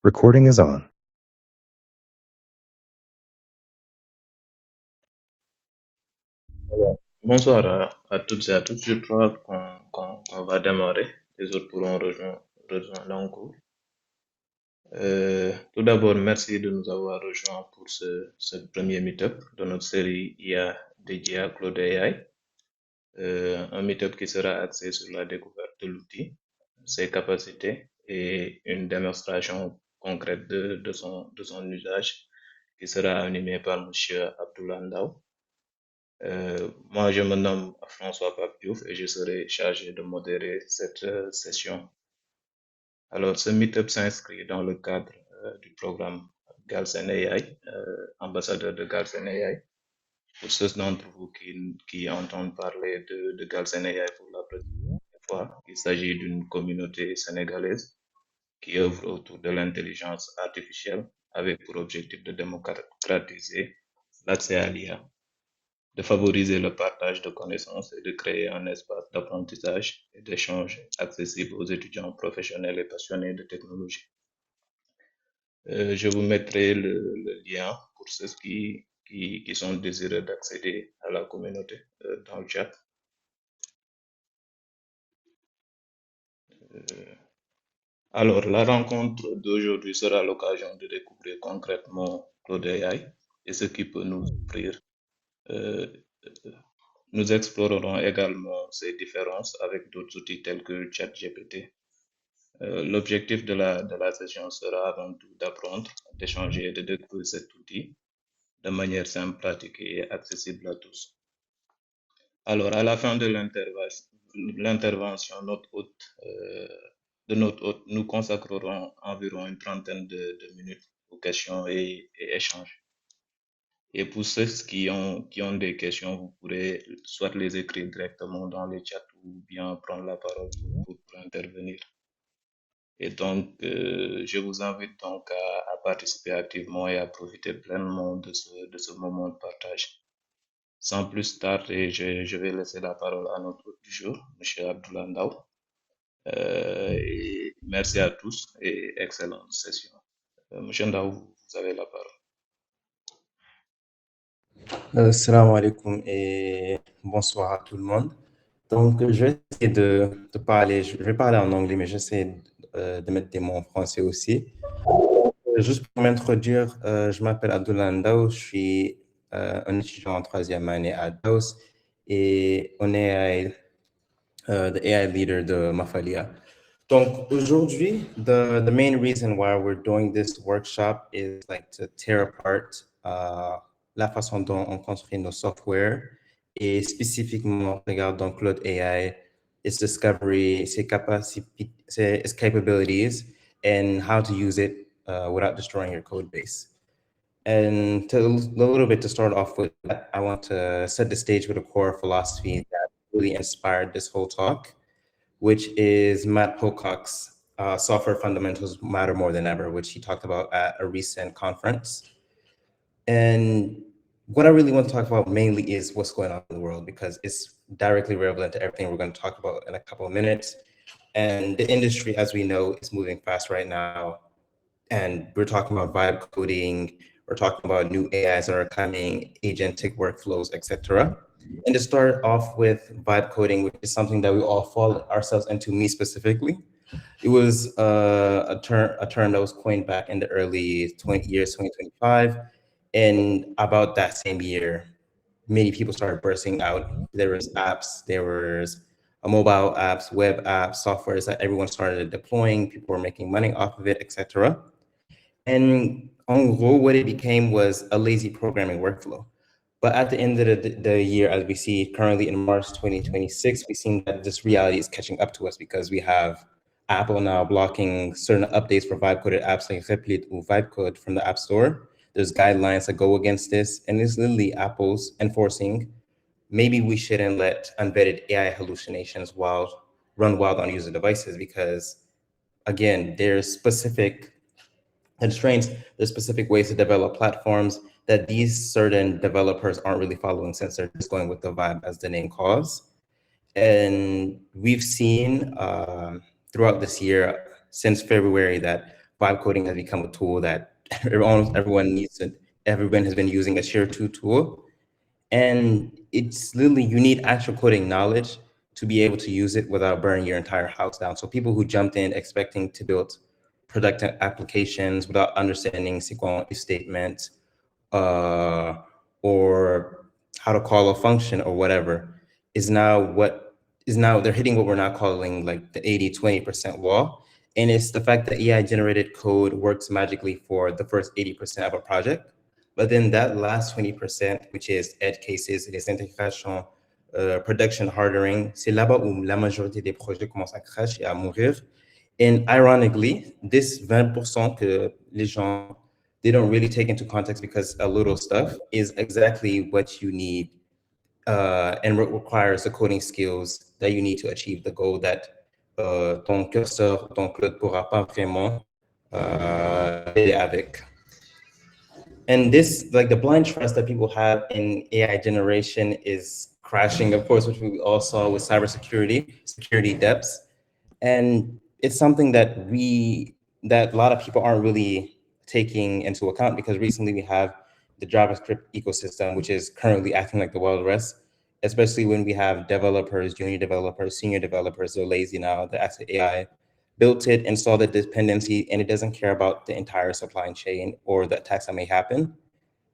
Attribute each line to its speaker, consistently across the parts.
Speaker 1: Recording is on.
Speaker 2: Bonsoir à toutes et à tous. Je crois qu'on va démarrer. Les autres pourront rejoindre en cours. Tout d'abord, merci de nous avoir rejoints pour ce premier meet-up de notre série IA dédiée à Claude AI. Un meet-up qui sera axé sur la découverte de l'outil, ses capacités et une démonstration concrète de son usage qui sera animée par Monsieur Abdoullah Ndao. Moi, je me nomme François Papiouf et je serai chargé de modérer cette session. Alors, ce meetup s'inscrit dans le cadre du programme Galsen AI, ambassadeur de Galsen AI. Pour ceux d'entre vous qui entendent parler de Galsen AI pour la première fois, il s'agit d'une communauté sénégalaise qui œuvre autour de l'intelligence artificielle avec pour objectif de démocratiser l'accès à l'IA, de favoriser le partage de connaissances et de créer un espace d'apprentissage et d'échange accessible aux étudiants professionnels et passionnés de technologie. Je vous mettrai le lien pour ceux qui sont désireux d'accéder à la communauté dans le chat. Alors, la rencontre d'aujourd'hui sera l'occasion de découvrir concrètement Claude AI et ce qu'il peut nous offrir. Nous explorerons également ces différences avec d'autres outils tels que ChatGPT. L'objectif de la session sera avant tout d'apprendre, d'échanger et de découvrir cet outil de manière simple, pratique et accessible à tous. Alors, à la fin de l'intervention, de notre hôte, nous consacrerons environ une trentaine de minutes aux questions et échanges. Et pour ceux qui ont des questions, vous pourrez soit les écrire directement dans le chat ou bien prendre la parole pour intervenir. Et donc, je vous invite donc à participer activement et à profiter pleinement de ce moment de partage. Sans plus tarder, je vais laisser la parole à notre hôte du jour, M. Abdoullah Ndao. Et merci à tous et excellente session. M. Ndao, vous avez la parole.
Speaker 3: Salam alaikum et bonsoir à tout le monde. Donc, je vais essayer de parler, je vais parler en anglais, mais j'essaie de mettre des mots en français aussi. Juste pour m'introduire, je m'appelle Abdoullah Ndao, je suis un étudiant en troisième année à DAOS et on est the AI leader de Mafalia. Donc, aujourd'hui, the main reason why we're doing this workshop is like to tear apart la façon dont on construit nos softwares et spécifiquement regardons Claude AI, its discovery, ses capabilities, and how to use it without destroying your code base. And a little bit to start off with, I want to set the stage with a core philosophy that really inspired this whole talk, which is Matt Pocock's Software Fundamentals Matter More Than Ever, which he talked about at a recent conference. And what I really want to talk about mainly is what's going on in the world, because it's directly relevant to everything we're going to talk about in a couple of minutes. And the industry, as we know, is moving fast right now. And we're talking about vibe coding, we're talking about new AIs that are coming, agentic workflows, etc. And to start off with vibe coding, which is something that we all fall ourselves into, me specifically. It was a term that was coined back in the early 2025. And about that same year, many people started bursting out. There was apps, there was mobile apps, web apps, softwares that everyone started deploying. People were making money off of it, etc. And en gros, what it became was a lazy programming workflow. But at the end of the year, as we see currently in March 2026, we've seen that this reality is catching up to us because we have Apple now blocking certain updates for vibe-coded apps like Replit or Vibecode from the App Store. There's guidelines that go against this, and it's literally Apple's enforcing maybe we shouldn't let unvetted AI hallucinations run wild on user devices because, again, there's specific constraints, there's specific ways to develop platforms that these certain developers aren't really following since they're just going with the vibe as the name calls. And we've seen throughout this year, since February, that vibe coding has become a tool that everyone needs to, everyone has been using a share to tool. And it's literally, you need actual coding knowledge to be able to use it without burning your entire house down. So people who jumped in expecting to build productive applications without understanding SQL if statements, uh, or how to call a function or whatever, is now they're hitting what we're now calling like the 80-20% wall. And it's the fact that AI generated code works magically for the first 80% of a project. But then that last 20%, which is edge cases, les intégrations, production hardening, c'est là-bas où la majorité des projets commencent à crash et à mourir. And ironically, this 20% que les gens, they don't really take into context because a little stuff is exactly what you need, and requires the coding skills that you need to achieve the goal that ton curseur, ton Claude pourra pas vraiment aider avec. And this, like the blind trust that people have in AI generation is crashing, of course, which we all saw with cybersecurity, security depths. And it's something that that a lot of people aren't really taking into account, because recently we have the JavaScript ecosystem, which is currently acting like the Wild West, especially when we have developers, junior developers, senior developers, they're lazy now, the actual AI built it, installed the dependency, and it doesn't care about the entire supply chain or the attacks that may happen.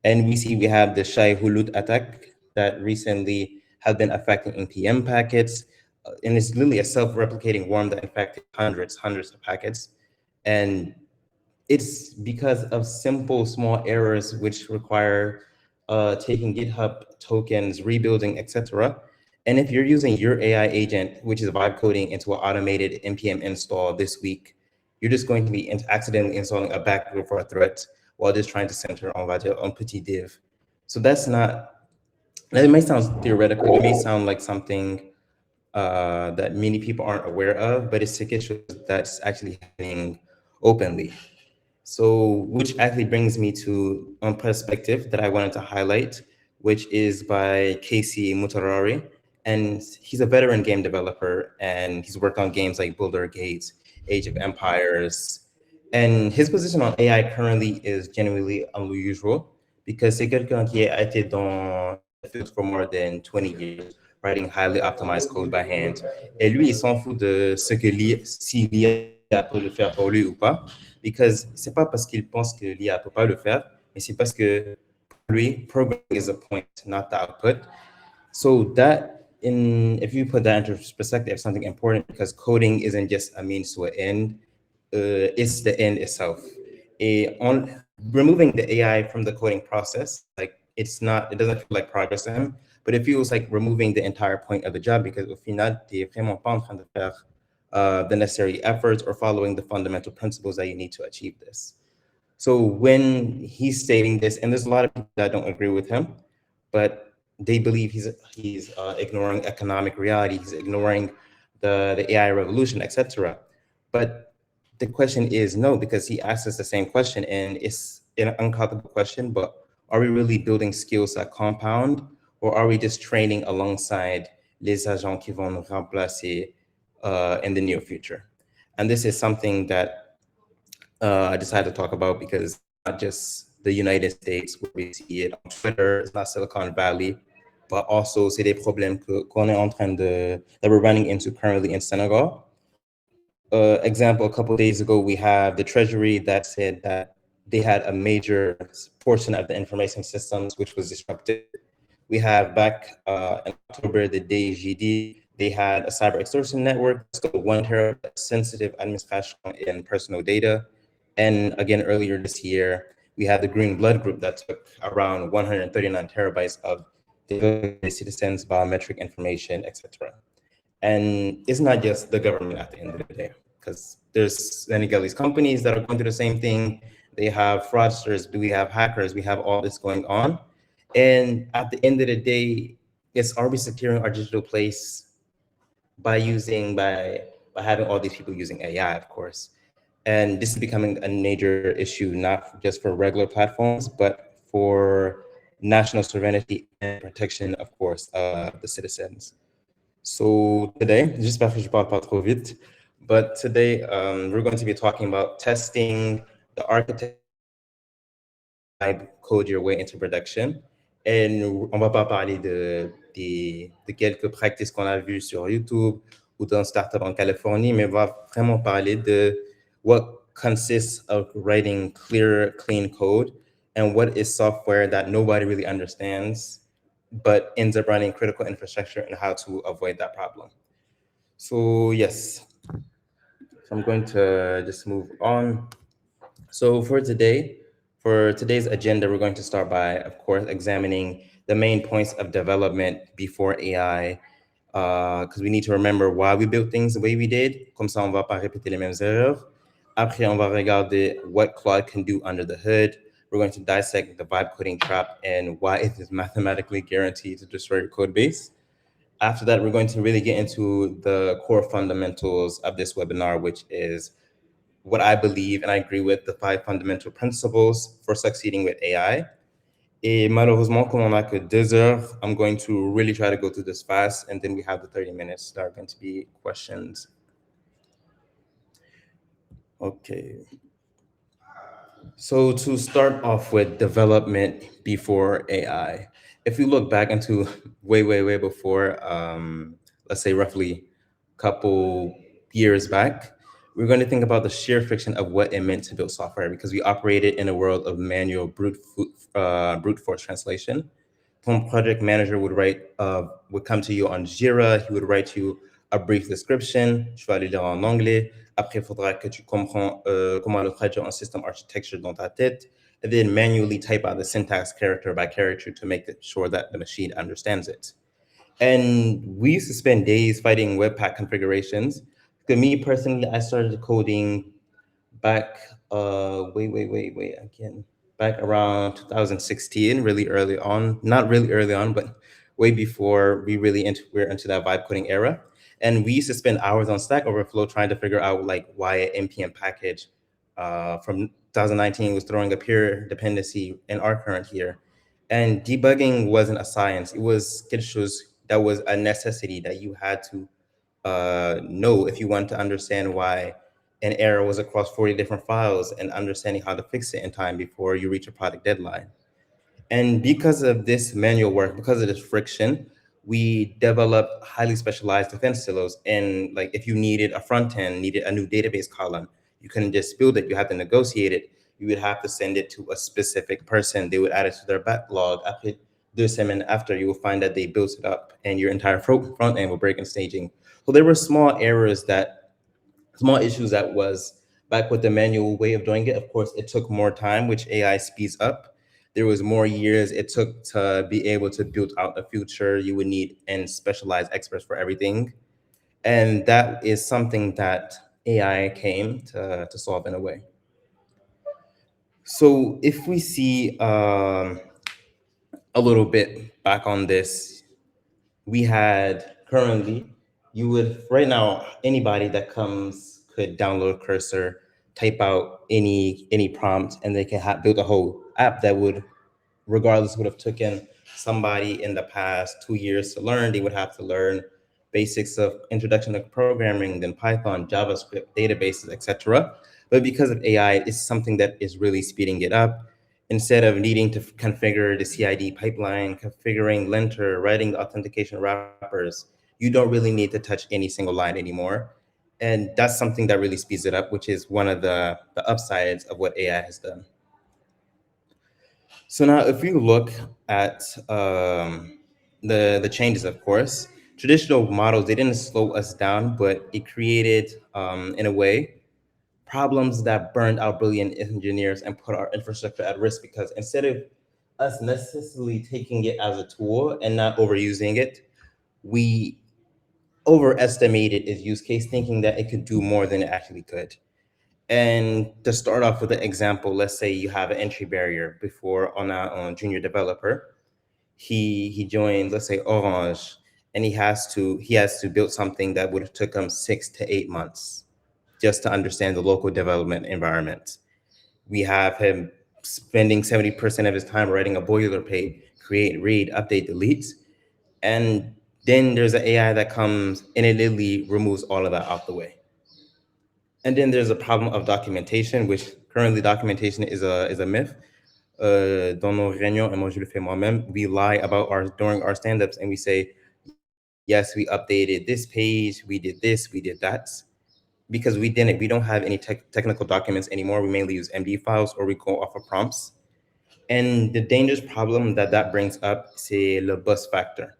Speaker 3: And we have the Shai Hulud attack that recently has been affecting NPM packets. And it's literally a self-replicating worm that infected hundreds of packets. And it's because of simple, small errors which require taking GitHub tokens, rebuilding, etc. And if you're using your AI agent, which is vibe coding, into an automated npm install this week, you're just going to be accidentally installing a backdoor for a threat while just trying to center on petit div. So that's not, that may sound theoretical, it may sound like something that many people aren't aware of, but it's issues that's actually happening openly. So, which actually brings me to one perspective that I wanted to highlight, which is by Casey Mutarari. And he's a veteran game developer, and he's worked on games like Boulder Gates, Age of Empires. And his position on AI currently is genuinely unusual, because c'est quelqu'un qui a été dans the field for more than 20 years, writing highly optimized code by hand. Et lui, il s'en fout de ce que si l'IA peut le faire pour lui ou pas, because c'est pas parce qu'il pense que l'IA peut pas le faire, mais c'est parce que pour lui, programming is a point, not the output. So that, if you put that into perspective, something important, because coding isn't just a means to an end, it's the end itself. On removing the AI from the coding process, like it doesn't feel like progress to him, but it feels like removing the entire point of the job, because au final, t'es vraiment pas en train de faire the necessary efforts or following the fundamental principles that you need to achieve this. So when he's stating this, and there's a lot of people that don't agree with him, but they believe he's ignoring economic reality, he's ignoring the AI revolution, etc. But the question is no, because he asks us the same question, and it's an uncomfortable question, but are we really building skills that compound, or are we just training alongside les agents qui vont nous remplacer in the near future? And this is something that I decided to talk about, because not just the United States where we see it on Twitter, it's not Silicon Valley, but also c'est des problèmes qu'on est en train that we're running into currently in Senegal. Example, a couple of days ago, we have the Treasury that said that they had a major portion of the information systems which was disrupted. We have back in October, the DGD, they had a cyber extortion network, stole 1 terabyte sensitive administration and personal data. And again, earlier this year, we had the Green Blood Group that took around 139 terabytes of the citizens' biometric information, etc. And it's not just the government at the end of the day, because there's Senegalese companies that are going through the same thing. They have fraudsters, we have hackers, we have all this going on. And at the end of the day, are we securing our digital place by having all these people using AI, of course. And this is becoming a major issue, not just for regular platforms, but for national sovereignty and protection, of course, the citizens. So today, j'espère que je parle pas trop vite, But today we're going to be talking about testing the architecture vibe code your way into production. Et on va pas parler de quelques practices qu'on a vues sur YouTube ou dans Startup en Californie, mais on va vraiment parler de what consists of writing clear, clean code and what is software that nobody really understands, but ends up running critical infrastructure and how to avoid that problem. So yes, so I'm going to just move on. So for today's agenda, we're going to start by, of course, examining the main points of development before AI, because we need to remember why we built things the way we did. Comme ça, on va pas répéter les mêmes erreurs. Après, on va regarder what Claude can do under the hood. We're going to dissect the vibe coding trap and why it is mathematically guaranteed to destroy your code base. After that, we're going to really get into the core fundamentals of this webinar, which is what I believe and I agree with the 5 fundamental principles for succeeding with AI. Et malheureusement, comme on n'a que 2 heures, I'm going to really try to go through this fast, and then we have the 30 minutes that are going to be questions. Okay. So to start off with development before AI, if we look back into way before, let's say roughly a couple years back, we're going to think about the sheer friction of what it meant to build software because we operated in a world of manual brute force translation. Ton project manager would come to you on Jira, he would write you a brief description, je vais aller lire en anglais, après il faudra que tu comprends comment le traduire en system architecture dans ta tête, and then manually type out the syntax character by character to make sure that the machine understands it. And we used to spend days fighting Webpack configurations. For me personally, I started coding back wait again, back around 2016, really early on, not really early on, but way before we're into that vibe coding era. And we used to spend hours on Stack Overflow trying to figure out like why an npm package from 2019 was throwing a pure dependency in our current year. And debugging wasn't a science, it was quelque chose that was a necessity that you had to know if you want to understand why an error was across 40 different files and understanding how to fix it in time before you reach a product deadline. And because of this manual work, because of this friction, we developed highly specialized defense silos. And like if you needed a front end, needed a new database column, you couldn't just build it, you had to negotiate it. You would have to send it to a specific person. They would add it to their backlog. After 2 semaines after, you will find that they built it up and your entire front end will break in staging. So there were small issues that was back with the manual way of doing it. Of course, it took more time, which AI speeds up. There was more years it took to be able to build out a future. You would need and specialized experts for everything. And that is something that AI came to solve in a way. So if we see a little bit back on this, we had currently, you would right now, anybody that comes could download Cursor, type out any prompt, and they can build a whole app that would, regardless, would have taken somebody in the past 2 years to learn. They would have to learn basics of introduction to programming, then Python, JavaScript, databases, etc. But because of AI, it's something that is really speeding it up. Instead of needing to configure the CID pipeline, configuring linter, writing the authentication wrappers, you don't really need to touch any single line anymore. And that's something that really speeds it up, which is one of the upsides of what AI has done. So now if we look at the changes, of course, traditional models, they didn't slow us down, but it created, in a way, problems that burned out brilliant engineers and put our infrastructure at risk because instead of us necessarily taking it as a tool and not overusing it, we overestimated its use case, thinking that it could do more than it actually could. And to start off with an example, let's say you have an entry barrier before on a junior developer. He joins, let's say Orange, and he has to build something that would have took him 6 to 8 months just to understand the local development environment. We have him spending 70% of his time writing a boilerplate, create, read, update, delete. And then there's an AI that comes and it literally removes all of that out the way. And then there's a problem of documentation, which currently documentation is a myth. Dans nos réunions, et moi je le fais moi-même, we lie about our during our stand-ups and we say, yes, we updated this page, we did this, we did that, because we didn't. We don't have any technical documents anymore. We mainly use MD files or we go off of prompts. And the dangerous problem that that brings up, c'est le bus factor.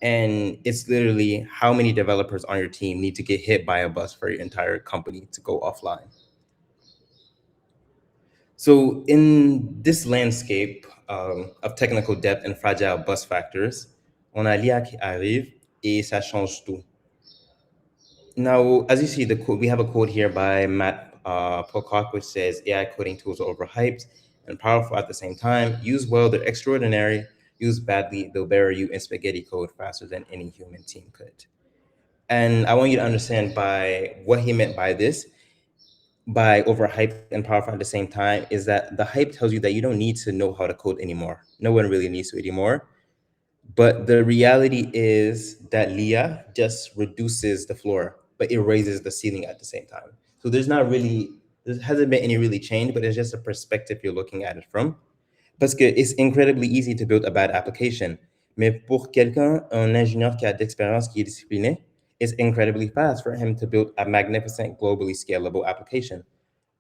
Speaker 3: And it's literally how many developers on your team need to get hit by a bus for your entire company to go offline. So, in this landscape of technical depth and fragile bus factors, on a l'IA qui arrive et ça change tout. Now, as you see, we have a quote here by Matt Pocock, which says AI coding tools are overhyped and powerful at the same time. Use well, they're extraordinary. Use badly, they'll bury you in spaghetti code faster than any human team could. And I want you to understand by what he meant by this, by overhyped and powerful at the same time, is that the hype tells you that you don't need to know how to code anymore. No one really needs to anymore. But the reality is that Leah just reduces the floor, but it raises the ceiling at the same time. So there hasn't been any really change, but it's just a perspective you're looking at it from. Parce que it's incredibly easy to build a bad application. Mais pour quelqu'un, un ingénieur qui a d'expérience, qui est discipliné, it's incredibly fast for him to build a magnificent, globally scalable application.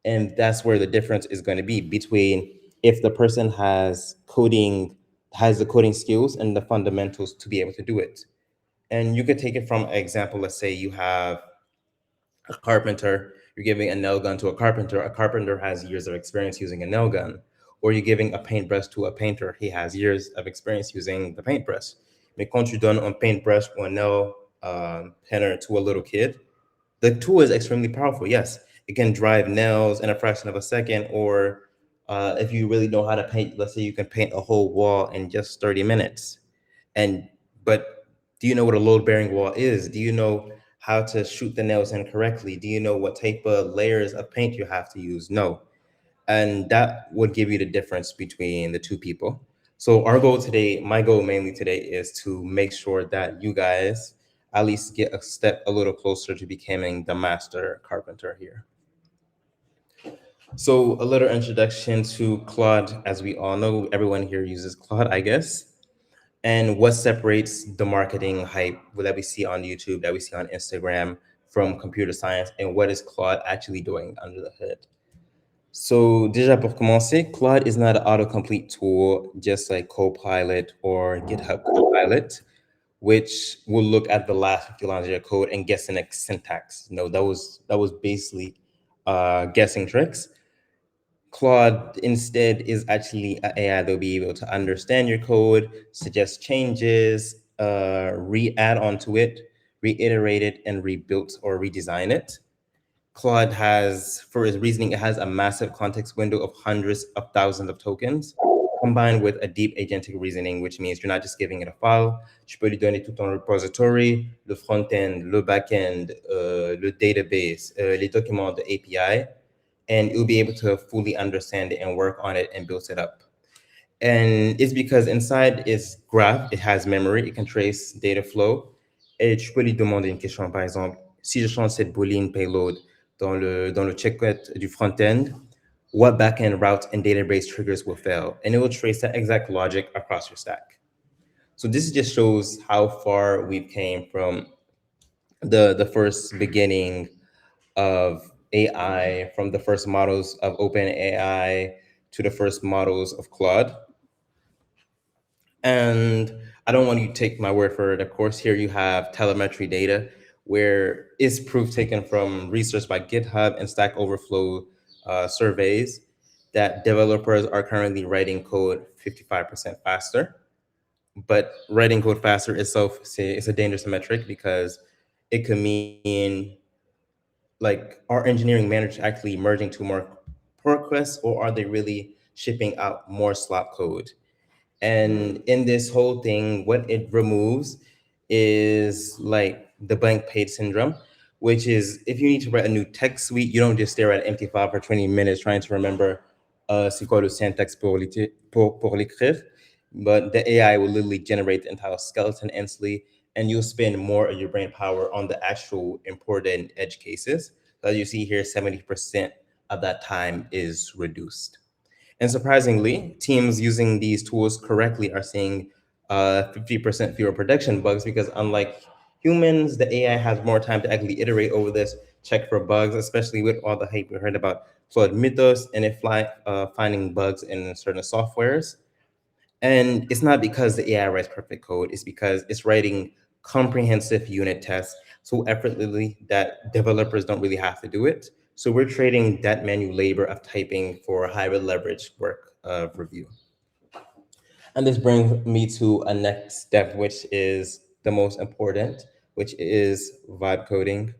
Speaker 3: And that's where the difference is going to be between if the person has the coding skills and the fundamentals to be able to do it. And you could take it from an example. Let's say you have a carpenter, you're giving a nail gun to a carpenter has years of experience using a nail gun. Or you're giving a paintbrush to a painter, he has years of experience using the paintbrush. Mais quand tu donnes un paintbrush or a nail painter to a little kid, the tool is extremely powerful. Yes, it can drive nails in a fraction of a second, or if you really know how to paint, let's say you can paint a whole wall in just 30 minutes. And but do you know what a load bearing wall is? Do you know how to shoot the nails in correctly? Do you know what type of layers of paint you have to use? No. And that would give you the difference between the two people. So our goal today, my goal mainly today, is to make sure that you guys at least get a step a little closer to becoming the master carpenter here. So a little introduction to Claude. As we all know, everyone here uses Claude, I guess. And what separates the marketing hype that we see on YouTube, that we see on Instagram, from computer science, and what is Claude actually doing under the hood? So déjà pour commencer, Claude is not an autocomplete tool just like Copilot or GitHub Copilot, which will look at the last 50 lines of your code and guess the next syntax. No, that was basically guessing tricks. Claude instead is actually an AI that'll be able to understand your code, suggest changes, re-add onto it, reiterate it, and rebuild or redesign it. Claude has, for its reasoning, it has a massive context window of hundreds of thousands of tokens, combined with a deep agentic reasoning, which means you're not just giving it a file, tu peux lui donner tout ton repository, le front-end, le back-end, le database, les documents, the API, and it'll be able to fully understand it and work on it and build it up. And it's because inside its graph, it has memory, it can trace data flow. Et tu peux lui demander une question, par exemple, si je change cette boolean payload dans le checkpoint du front-end, what back-end routes and database triggers will fail? And it will trace that exact logic across your stack. So this just shows how far we've came from the first beginning of AI, from the first models of OpenAI to the first models of Claude. And I don't want you to take my word for it. Of course, here you have telemetry data, where is proof taken from research by GitHub and Stack Overflow surveys that developers are currently writing code 55% faster. But writing code faster itself is a dangerous metric because it could mean like, are engineering managers actually merging to more pull requests, or are they really shipping out more slop code? And in this whole thing, what it removes is like the blank page syndrome, which is if you need to write a new text suite, you don't just stare at an empty file for 20 minutes trying to remember c'est quoi le syntaxe pour l'écrire. But the AI will literally generate the entire skeleton instantly, and you'll spend more of your brain power on the actual important edge cases. As you see here, 70% of that time is reduced. And surprisingly, teams using these tools correctly are seeing 50% fewer production bugs because unlike humans, the AI has more time to actually iterate over this, check for bugs, especially with all the hype we heard about Claude Mythos and finding bugs in certain softwares. And it's not because the AI writes perfect code, it's because it's writing comprehensive unit tests so effortlessly that developers don't really have to do it. So we're trading that manual labor of typing for higher leverage work of review. And this brings me to a next step, which is the most important, which is vibe coding.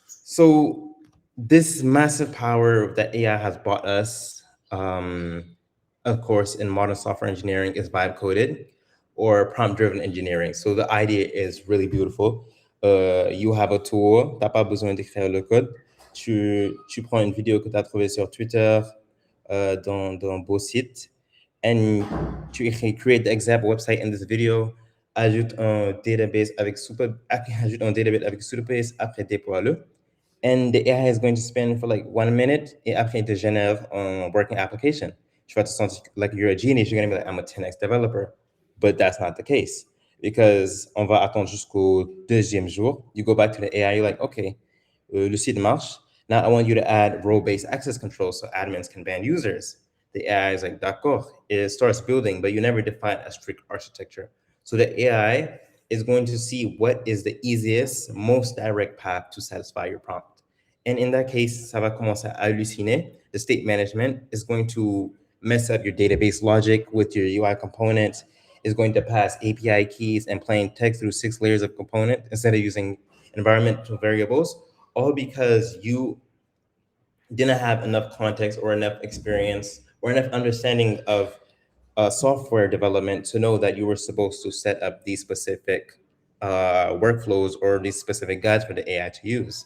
Speaker 3: So this massive power that AI has brought us, of course, in modern software engineering is vibe coded or prompt driven engineering. So the idea is really beautiful. You have a tool, t'as pas besoin d'écrire le code. Tu prends une vidéo que tu as trouvée sur Twitter, dans un beau site, and tu écris create the exact website in this video, ajoute un database avec super, ajoute un database avec Supabase, après déploie-le. And the AI is going to spend for like 1 minute et après it génère a working application. Tu vas te sentir like you're a genius. You're going to be like, I'm a 10x developer. But that's not the case because on va attendre jusqu'au deuxième jour. You go back to the AI, you're like, okay, le site marche. Now I want you to add role-based access control so admins can ban users. The AI is like, d'accord. It starts building, but you never define a strict architecture. So the AI is going to see what is the easiest, most direct path to satisfy your prompt. And in that case, ça va commencer à halluciner. The state management is going to mess up your database logic with your UI components. Is going to pass API keys and plain text through 6 layers of component instead of using environmental variables, all because you didn't have enough context or enough experience or enough understanding of software development to know that you were supposed to set up these specific workflows or these specific guides for the AI to use.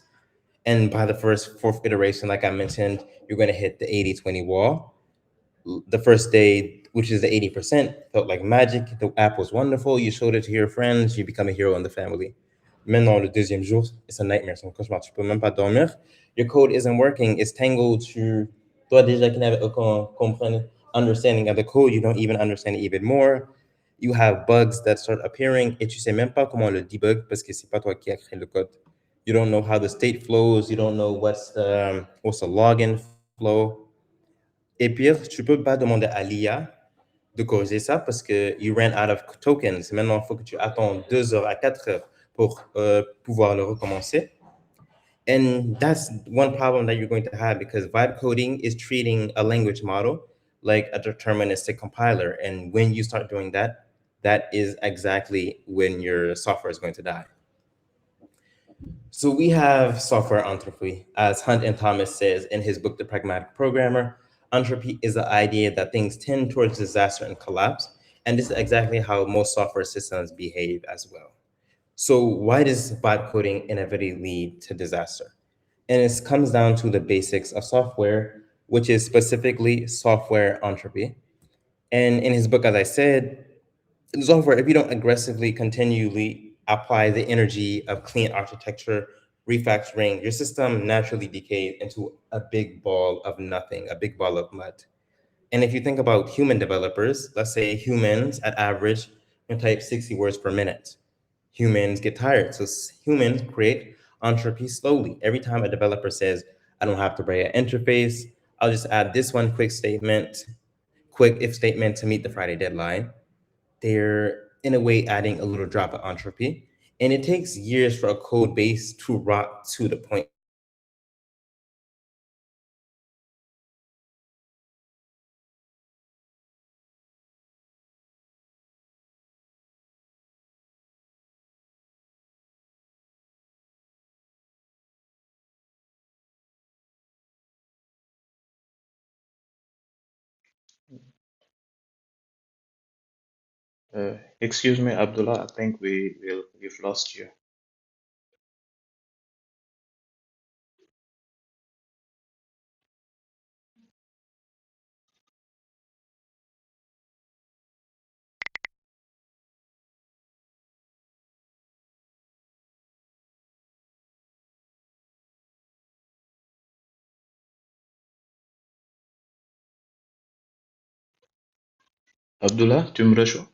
Speaker 3: And by the fourth iteration, like I mentioned, you're going to hit the 80-20 wall. The first day, which is the 80%, felt like magic. The app was wonderful. You showed it to your friends. You become a hero in the family. Maintenant, le deuxième jour, it's a nightmare. C'est un cauchemar. Tu peux même pas dormir. Your code isn't working. It's tangled. Toi déjà qui n'avais aucun understanding of the code, you don't even understand it even more. You have bugs that start appearing et tu sais même pas comment le debug parce que c'est pas toi qui as créé le code. You don't know how the state flows. You don't know what's the login flow. Et pire, tu peux pas demander à l'IA de corriger ça parce que you ran out of tokens. Maintenant, il faut que tu attends 2 heures à 4 heures pour pouvoir le recommencer. And that's one problem that you're going to have because vibe coding is treating a language model like a deterministic compiler. And when you start doing that, that is exactly when your software is going to die. So we have software entropy. As Hunt and Thomas says in his book, The Pragmatic Programmer, entropy is the idea that things tend towards disaster and collapse. And this is exactly how most software systems behave as well. So why does vibe coding inevitably lead to disaster? And it comes down to the basics of software, which is specifically software entropy. And in his book, as I said, in software, if you don't aggressively, continually apply the energy of clean architecture, refactoring, your system naturally decays into a big ball of nothing, a big ball of mud. And if you think about human developers, let's say humans at average can type 60 words per minute. Humans get tired. So humans create entropy slowly. Every time a developer says, I don't have to write an interface, I'll just add this one quick if statement to meet the Friday deadline. They're in a way adding a little drop of entropy. And it takes years for a code base to rot to the point where it doesn't even exist anymore. And this is why
Speaker 2: Excuse me, Abdullah, I think we've lost you. Abdullah, tu me rejoins?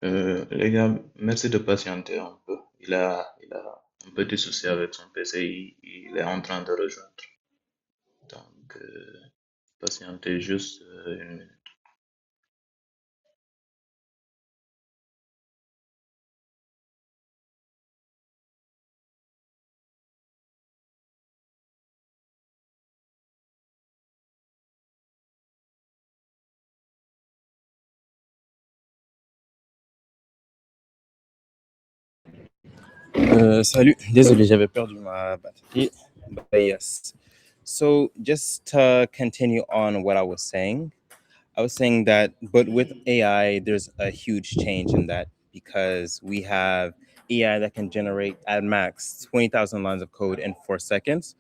Speaker 2: Les gars, merci de patienter un peu. Il a un petit souci avec son PC, il est en train de rejoindre. Donc, patientez juste une minute.
Speaker 3: Salut, désolé, j'avais perdu ma batterie. But yes. So just to continue on what I was saying that, but with AI, there's a huge change in that because we have AI that can generate at max 20,000 lines of code in 4 seconds.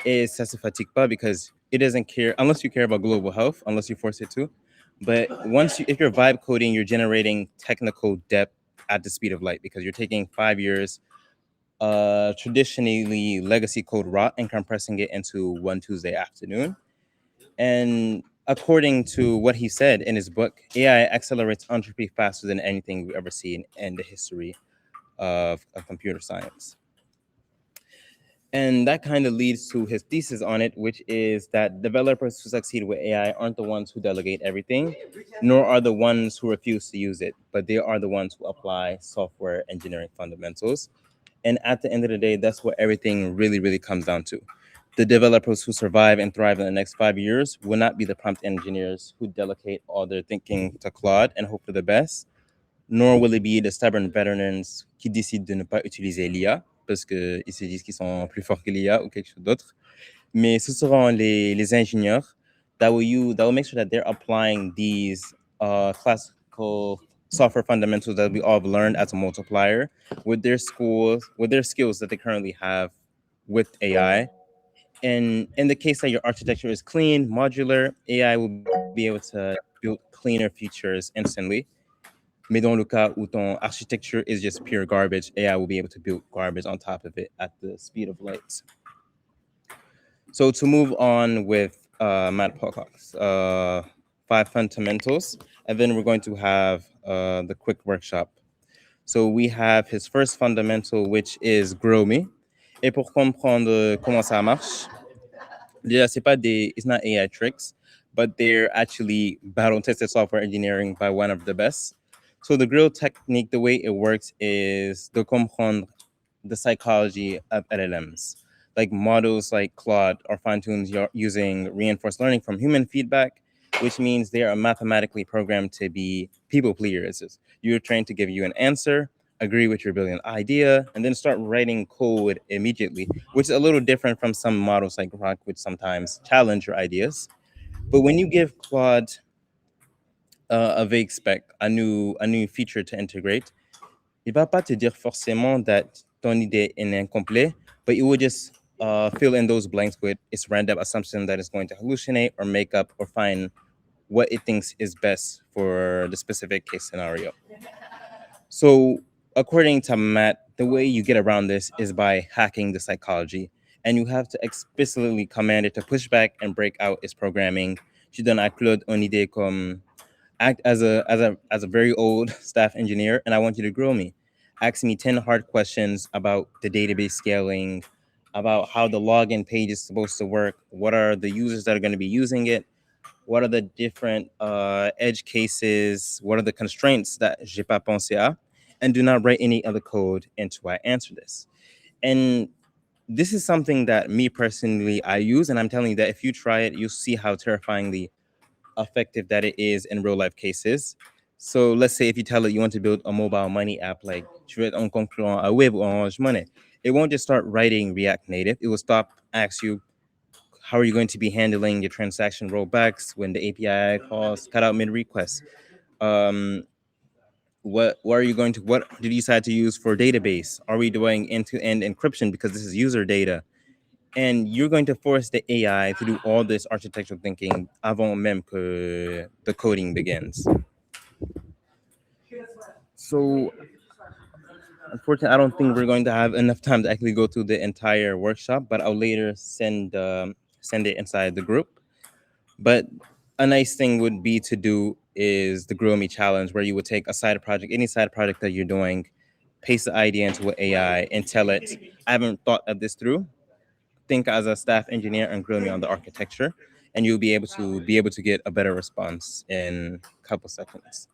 Speaker 3: Et ça se fatigue pas because it doesn't care unless you care about global health, unless you force it to. But if you're vibe coding, you're generating technical depth at the speed of light because you're taking 5 years traditionally legacy code raw and compressing it into one Tuesday afternoon. And according to what he said in his book, AI accelerates entropy faster than anything we've ever seen in the history of computer science. And that kind of leads to his thesis on it, which is that developers who succeed with AI aren't the ones who delegate everything, nor are the ones who refuse to use it, but they are the ones who apply software engineering fundamentals. And at the end of the day, that's what everything really, really comes down to. The developers who survive and thrive in the next 5 years will not be the prompt engineers who delegate all their thinking to Claude and hope for the best, nor will it be the stubborn veterans qui décident de ne pas utiliser l'IA parce qu'ils se disent qu'ils sont plus forts que l'IA ou quelque chose d'autre. Mais ce seront les ingénieurs that will make sure that they're applying these classical software fundamentals that we all have learned as a multiplier with their skills that they currently have with AI. And in the case that your architecture is clean, modular, AI will be able to build cleaner features instantly. Mais dans le cas où ton architecture is just pure garbage, AI will be able to build garbage on top of it at the speed of light. So to move on with Matt Pocock's 5 fundamentals, and then we're going to have the quick workshop. So we have his first fundamental, which is grow me. Et pour comprendre comment ça marche, yeah, it's not AI tricks, but they're actually battle tested software engineering by one of the best. So the grill technique, the way it works is de comprendre the psychology of LLMs. Like models like Claude are fine-tuned using reinforced learning from human feedback, which means they are mathematically programmed to be people pleasers. You're trained to give you an answer, agree with your brilliant idea, and then start writing code immediately, which is a little different from some models like Grok, which sometimes challenge your ideas. But when you give Claude a vague spec, a new feature to integrate, il va pas te dire forcément that ton idée est incomplete, but it will just fill in those blanks with its random assumption that it's going to hallucinate or make up or find what it thinks is best for the specific case scenario. So, according to Matt, the way you get around this is by hacking the psychology, and you have to explicitly command it to push back and break out its programming. Je donne à Claude une idée comme act as a very old staff engineer, and I want you to grow me. Ask me 10 hard questions about the database scaling, about how the login page is supposed to work, what are the users that are going to be using it, what are the different edge cases, what are the constraints that j'ai pas pensé à, and do not write any other code until I answer this. And this is something that me personally I use, and I'm telling you that if you try it, you'll see how terrifyingly effective that it is in real life cases. So let's say if you tell it you want to build a mobile money app like tu veux être un concurrent à web ou Orange Money, it won't just start writing React Native. It will stop, ask you, how are you going to be handling your transaction rollbacks when the API calls cut out mid request? Um, what are you going to, what did you decide to use for database? Are we doing end-to-end encryption because this is user data? And you're going to force the AI to do all this architectural thinking avant même que the coding begins. So unfortunately, I don't think we're going to have enough time to actually go through the entire workshop, but I'll later send it inside the group. But a nice thing would be to do is the Grow Me challenge, where you would take a side project, any side project that you're doing, paste the idea into an AI and tell it, I haven't thought of this through. Think as a staff engineer and grill me on the architecture, and you'll be able to get a better response in a couple seconds.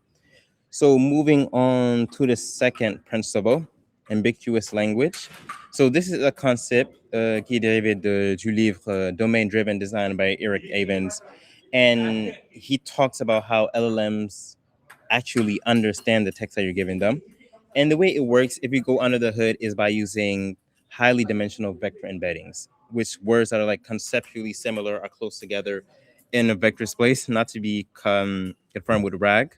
Speaker 3: So moving on to the second principle, ambiguous language. So this is a concept qui est dérivé du livre Domain Driven Design by Eric Evans. And he talks about how LLMs actually understand the text that you're giving them. And the way it works, if you go under the hood, is by using highly dimensional vector embeddings, which words that are like conceptually similar are close together in a vector space, not to be confirmed with RAG.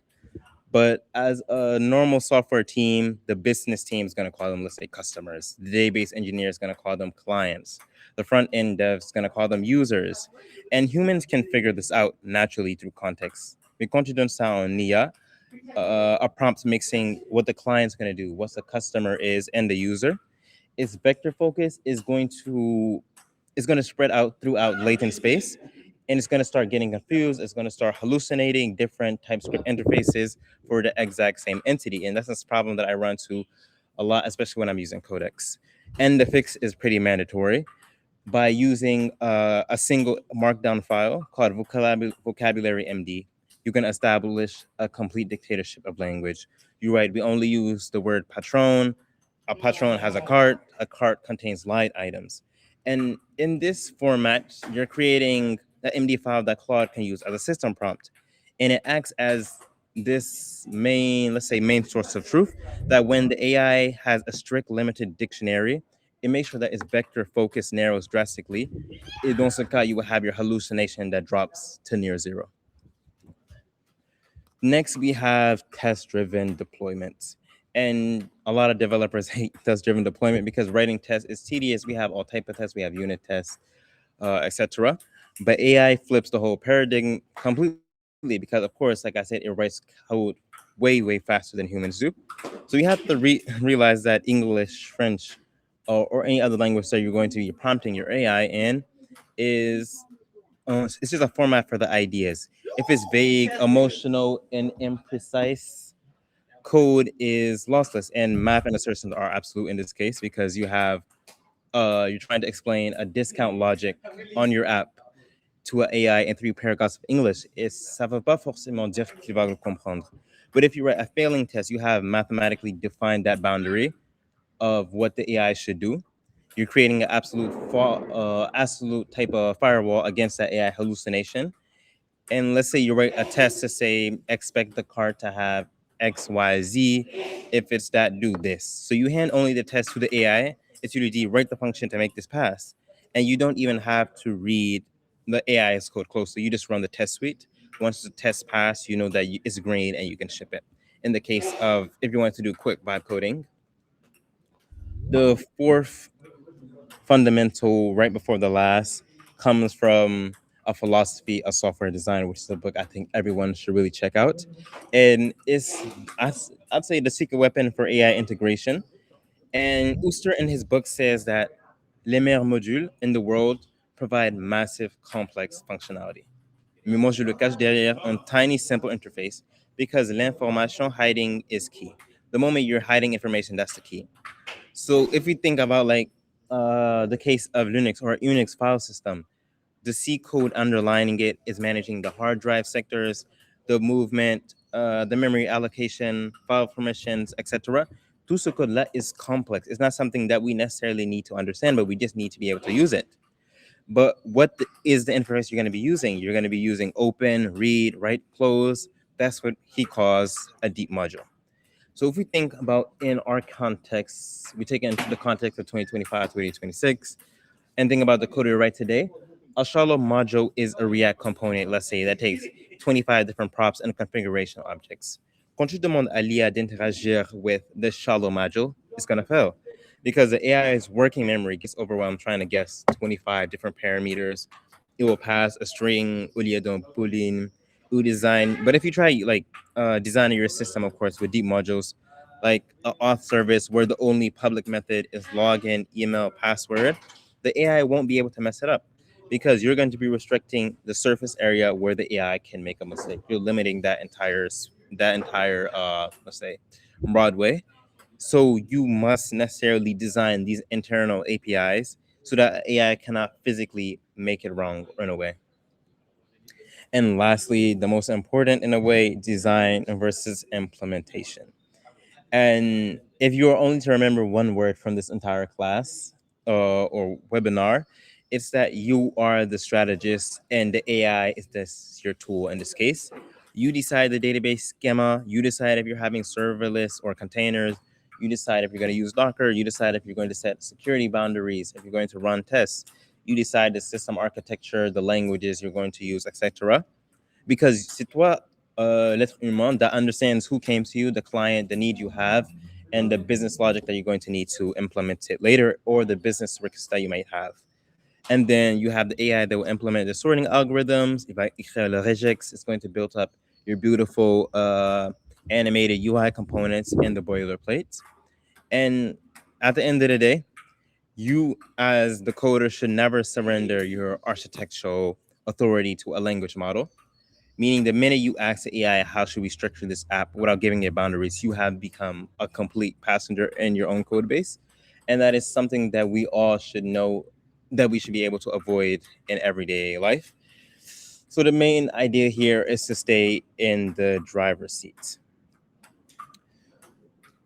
Speaker 3: But as a normal software team, the business team is going to call them, let's say, customers. The database engineer is going to call them clients. The front end dev is going to call them users. And humans can figure this out naturally through context. Mais quand tu donnes ça en IA, a prompt mixing what the client's going to do, what the customer is, and the user, its vector focus is going to spread out throughout latent space, and it's going to start getting confused. It's going to start hallucinating different TypeScript interfaces for the exact same entity. And that's this problem that I run to a lot, especially when I'm using Codex. And the fix is pretty mandatory. By using a single markdown file called vocabulary MD, you can establish a complete dictatorship of language. You're right, we only use the word patron. A patron has a cart contains light items. And in this format, you're creating an MD file that Claude can use as a system prompt. And it acts as this main, let's say, main source of truth, that when the AI has a strict limited dictionary, it makes sure that its vector focus narrows drastically. In dans ce cas, you will have your hallucination that drops to near zero. Next, we have test-driven deployments. And a lot of developers hate test-driven deployment because writing tests is tedious. We have all type of tests. We have unit tests, etc. But AI flips the whole paradigm completely because, of course, like I said, it writes code way, way faster than humans do. So you have to realize that English, French, or any other language that you're going to be prompting your AI in is it's just a format for the ideas. If it's vague, emotional, and imprecise, code is lossless. And math and assertions are absolute in this case because you're trying to explain a discount logic on your app to an AI in 3 paragraphs of English. Ça veut pas forcément dire qu'il va le comprendre. But if you write a failing test, you have mathematically defined that boundary of what the AI should do. You're creating an absolute type of firewall against that AI hallucination. And let's say you write a test to say, expect the card to have X, Y, Z. If it's that, do this. So you hand only the test to the AI. It's usually write the function to make this pass. And you don't even have to read the AI's code closely. You just run the test suite. Once the test pass, you know that it's green and you can ship it. In the case of if you want to do quick vibe coding, the fourth fundamental, right before the last, comes from a philosophy of software design, which is a book I think everyone should really check out. And I'd say the secret weapon for AI integration. And Ooster in his book says that les meilleurs modules in the world provide massive complex functionality. Mais moi, je le cache derrière un tiny, simple interface because l'information hiding is key. The moment you're hiding information, that's the key. So if we think about like the case of Linux or Unix file system, the C code underlining it is managing the hard drive sectors, the movement, the memory allocation, file permissions, etc. Tout ce code-là is complex. It's not something that we necessarily need to understand, but we just need to be able to use it. But what is the interface you're going to be using? You're going to be using open, read, write, close. That's what he calls a deep module. So if we think about in our context, we take it into the context of 2025, 2026, and think about the code we write today, a shallow module is a React component, let's say, that takes 25 different props and configuration objects. quand tu demandes à l'IA d'interagir with the shallow module, it's going to fail because the AI's working memory gets overwhelmed trying to guess 25 different parameters. It will pass a string, au lieu d'un boolean, ou design. But if you try like designing your system, of course, with deep modules, like an auth service where the only public method is login, email, password, the AI won't be able to mess it up because you're going to be restricting the surface area where the AI can make a mistake. You're limiting that entire let's say Broadway. So you must necessarily design these internal APIs so that AI cannot physically make it wrong in a way. And lastly, the most important in a way, design versus implementation. And if you are only to remember one word from this entire class or webinar, it's that you are the strategist and the AI is this your tool in this case. You decide the database schema, you decide if you're having serverless or containers, you decide if you're going to use Docker, you decide if you're going to set security boundaries, if you're going to run tests, you decide the system architecture, the languages you're going to use, etc. Because c'est toi, l'être humain, that understands who came to you, the client, the need you have, and the business logic that you're going to need to implement it later, or the business risks that you might have. And then you have the AI that will implement the sorting algorithms. If I écrire le regex, it's going to build up your beautiful animated UI components in the boilerplate. And at the end of the day, you as the coder should never surrender your architectural authority to a language model. Meaning the minute you ask the AI, how should we structure this app without giving it boundaries, you have become a complete passenger in your own code base. And that is something that we all should know that we should be able to avoid in everyday life. So the main idea here is to stay in the driver's seat.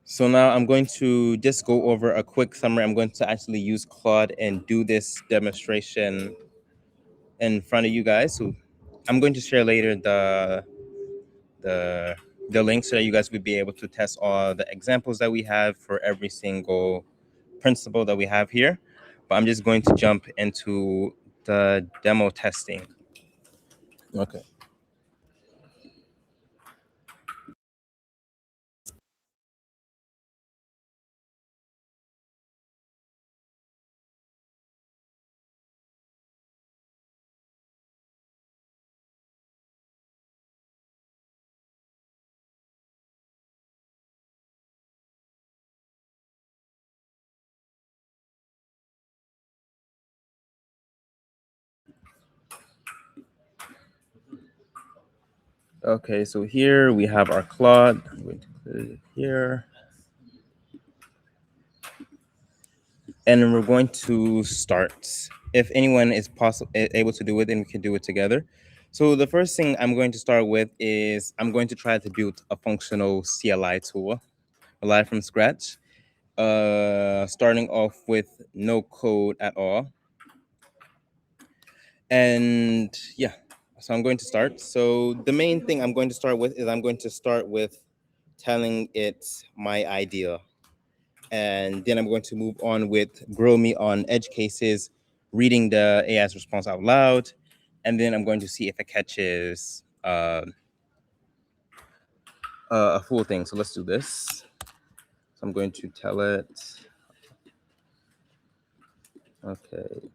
Speaker 3: So now I'm going to just go over a quick summary. I'm going to actually use Claude and do this demonstration in front of you guys. So I'm going to share later the link so that you guys would be able to test all the examples that we have for every single principle that we have here. But I'm just going to jump into the demo testing. Okay. Okay, so here we have our Claude. I'm going to put it here. And we're going to start. If anyone is able to do it, then we can do it together. So the first thing I'm going to start with is I'm going to try to build a functional CLI tool, live from scratch, starting off with no code at all. And yeah, so I'm going to start. So the main thing I'm going to start with is I'm going to start with telling it my idea. And then I'm going to move on with grow me on edge cases, reading the AI's response out loud. And then I'm going to see if it catches a full thing. So let's do this. So I'm going to tell it, okay.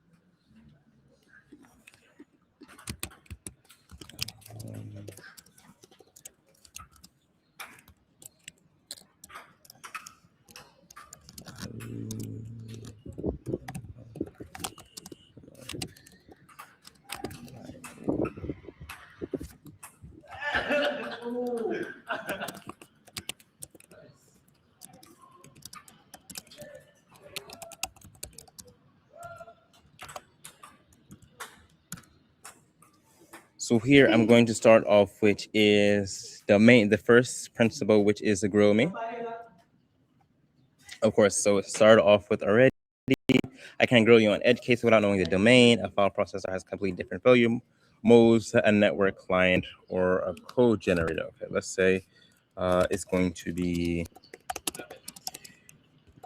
Speaker 3: So here I'm going to start off, which is the first principle, which is the grow me. Of course, so start off with already, I can grow you on edge case without knowing the domain. A file processor has completely different value modes, a network client, or a code generator. Okay, let's say it's going to be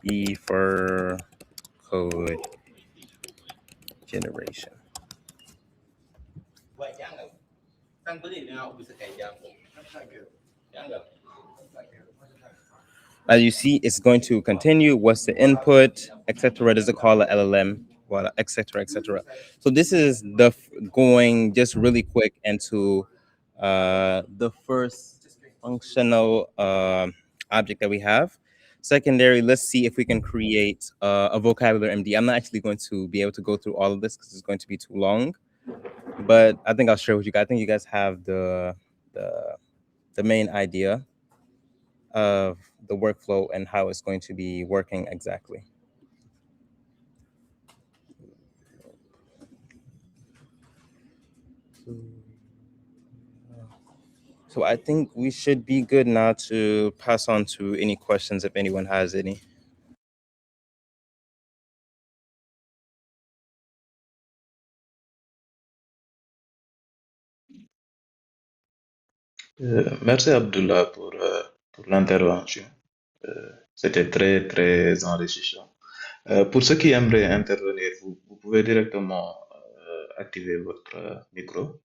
Speaker 3: E for code generation. As you see, it's going to continue. What's the input, etc. Does it call a LLM? Voilà, etc. etc. So this is going just really quick into the first functional object that we have. Secondary, let's see if we can create a vocabulary MD. I'm not actually going to be able to go through all of this because it's going to be too long, but I think I'll share with you guys. I think you guys have the, the main idea of the workflow and how it's going to be working exactly. So I think we should be good now to pass on to any questions if anyone has any.
Speaker 2: Merci Abdullah pour l'intervention. C'était très, très enrichissant. Pour ceux qui aimeraient intervenir, vous pouvez directement activer votre micro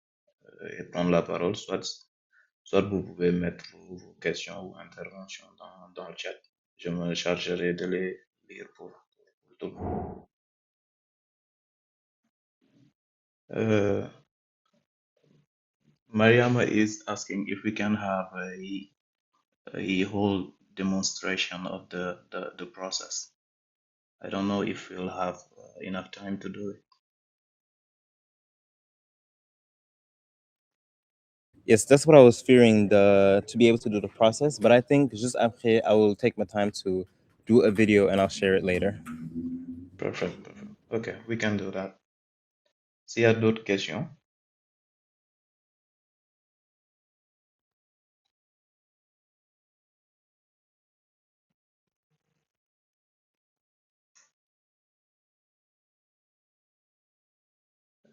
Speaker 2: et prendre la parole, soit vous pouvez mettre vos questions ou interventions dans le chat. Je me chargerai de les lire pour tout le monde. Mariama is asking if we can have a whole demonstration of the process. I don't know if we'll have enough time to do it.
Speaker 3: Yes, that's what I was fearing, to be able to do the process. But I think just after I will take my time to do a video and I'll share it later.
Speaker 2: Perfect, perfect. Okay, we can do that. S'il y a d'autres questions,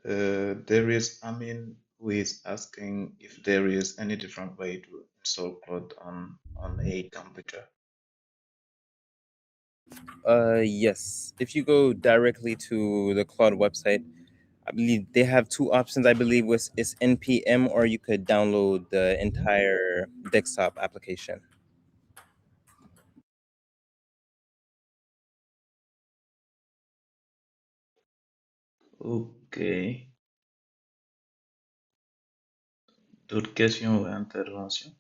Speaker 2: there is Amin who is asking if there is any different way to install Claude on a computer.
Speaker 3: Yes. If you go directly to the Claude website, I believe they have two options. I believe it's NPM, or you could download the entire desktop application.
Speaker 2: Ok. D'autres questions ou interventions?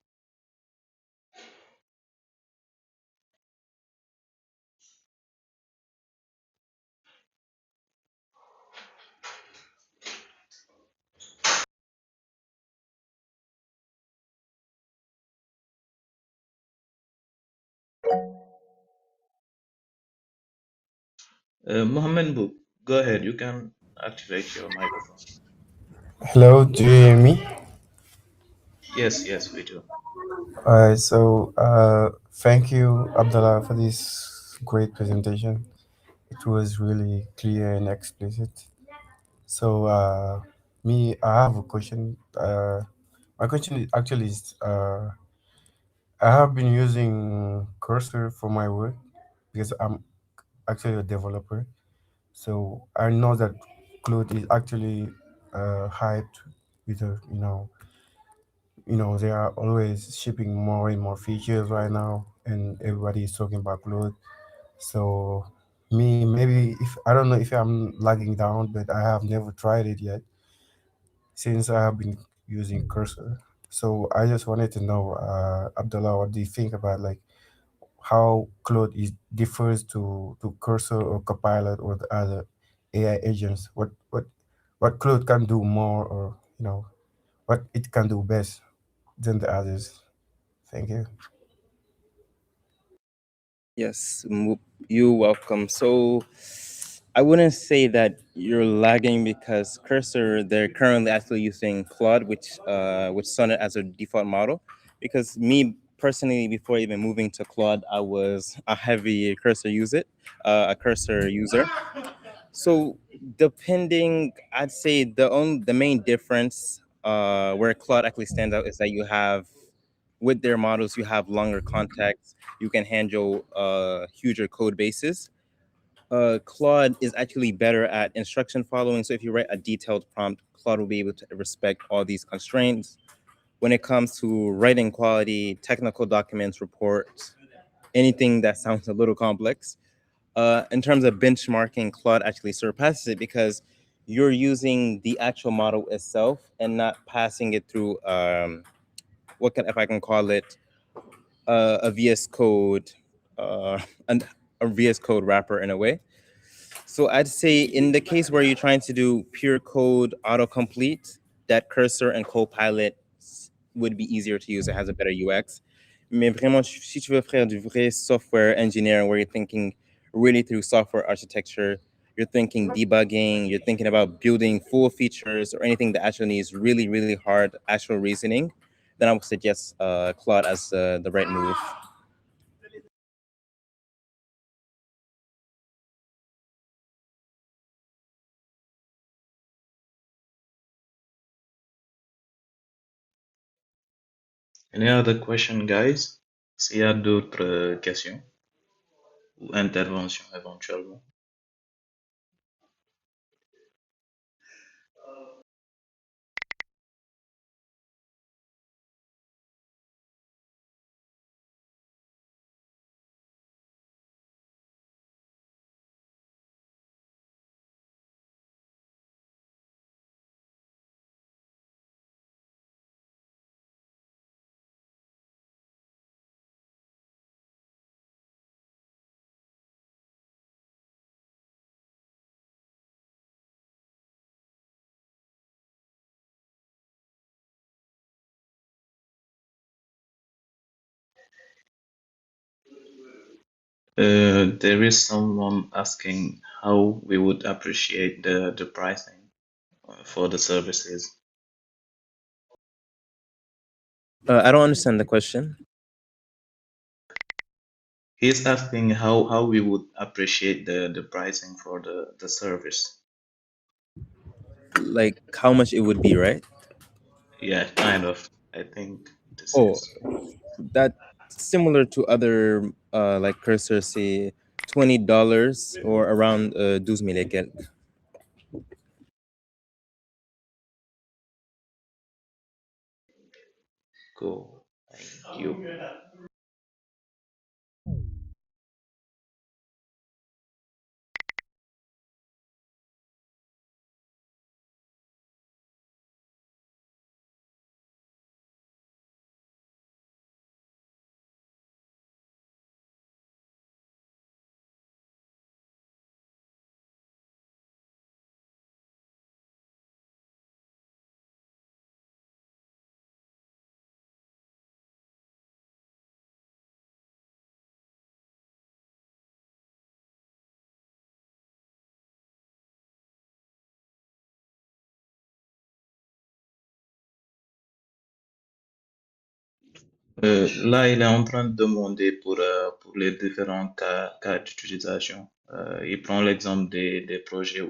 Speaker 2: Mohammed Book, go ahead. You can activate your microphone.
Speaker 1: Hello, do you hear me?
Speaker 2: Yes, yes, we do.
Speaker 1: Alright, so thank you, Abdullah, for this great presentation. It was really clear and explicit. So, I have a question. My question actually is, I have been using Cursor for my work because I'm actually a developer. So I know that Claude is actually hyped with they are always shipping more and more features right now, and everybody is talking about Claude. So me, maybe if I don't know if I'm lagging down, but I have never tried it yet since I have been using Cursor. So I just wanted to know, Abdullah, what do you think about like how Claude is differs to Cursor or Copilot or the other AI agents? What Claude can do more, or what it can do best than the others? Thank you.
Speaker 3: Yes, you're welcome. So I wouldn't say that you're lagging because Cursor, they're currently actually using Claude, which started as a default model. Because me personally, before even moving to Claude, I was a heavy a Cursor user. So depending, I'd say the main difference where Claude actually stands out is that you have, with their models, you have longer context. You can handle huger code bases. Claude is actually better at instruction following. So if you write a detailed prompt, Claude will be able to respect all these constraints. When it comes to writing quality, technical documents, reports, anything that sounds a little complex. In terms of benchmarking, Claude actually surpasses it because you're using the actual model itself and not passing it through what can, if I can call it, a VS Code, uh, an, a VS Code wrapper in a way. So I'd say in the case where you're trying to do pure code autocomplete, that cursor and Copilot would be easier to use. It has a better UX. Mais vraiment, si tu veux faire du vrai software engineering where you're thinking really through software architecture, you're thinking debugging, you're thinking about building full features or anything that actually needs really, really hard actual reasoning, then I would suggest Claude as the right move.
Speaker 2: Any other question, guys? S'il y a d'autres questions ou interventions éventuellement. There is someone asking how we would appreciate the pricing for the services.
Speaker 3: I don't understand the question.
Speaker 2: He's asking how we would appreciate the pricing for the service.
Speaker 3: Like how much it would be, right?
Speaker 2: Yeah, kind of. I think this
Speaker 3: Oh,
Speaker 2: is
Speaker 3: that similar to other like cursor say $20 or around 12 000 et quelques.
Speaker 2: cool. Thank you. Là, il est en train de demander pour les différents cas d'utilisation. Il prend l'exemple des projets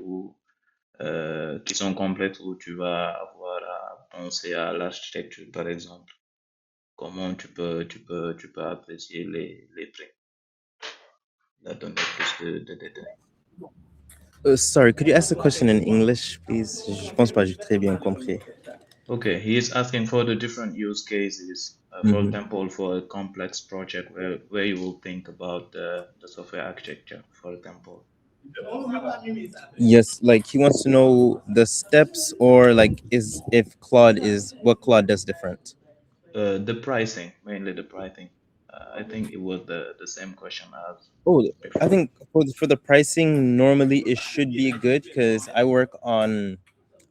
Speaker 2: qui sont complexes où tu vas avoir à penser à l'architecture, par exemple. Comment tu peux apprécier les prix. Il a donné plus de détails.
Speaker 3: Sorry, could you ask the question in English, please? Je pense pas j'ai très bien compris.
Speaker 2: Okay, he is asking for the different use cases. For example, for a complex project where you will think about the software architecture, for example.
Speaker 3: Yes, like he wants to know the steps or like is if Claude is what Claude does different.
Speaker 2: The pricing, mainly the pricing. I think it was the same question as
Speaker 3: Oh, I
Speaker 2: before.
Speaker 3: think for the pricing, normally it should be good because I work on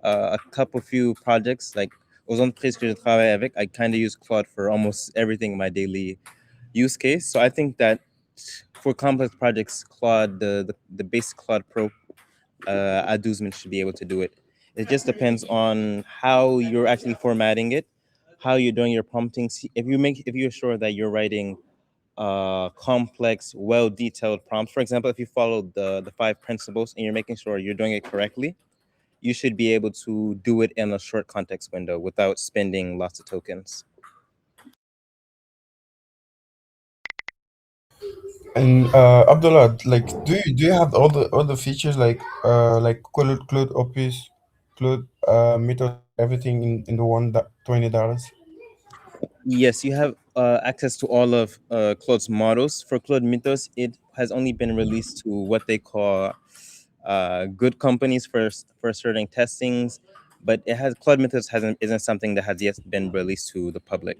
Speaker 3: a couple few projects. Like aux entreprises que je travaille avec, I kind of use Claude for almost everything in my daily use case. So I think that for complex projects, Claude, the basic Claude Pro at 12 000 should be able to do it. It just depends on how you're actually formatting it, how you're doing your prompting. If you're sure that you're writing complex, well-detailed prompts. For example, if you follow the 5 principles and you're making sure you're doing it correctly, you should be able to do it in a short context window without spending lots of tokens.
Speaker 1: And Abdullah, like, do you have all the features like Cloud Opus, Cloud Method, everything in the one that $20?
Speaker 3: Yes, you have access to all of Claude's models. For Claude Mythos, it has only been released to what they call good companies for certain testings, but it has Claude Mythos isn't something that has yet been released to the public.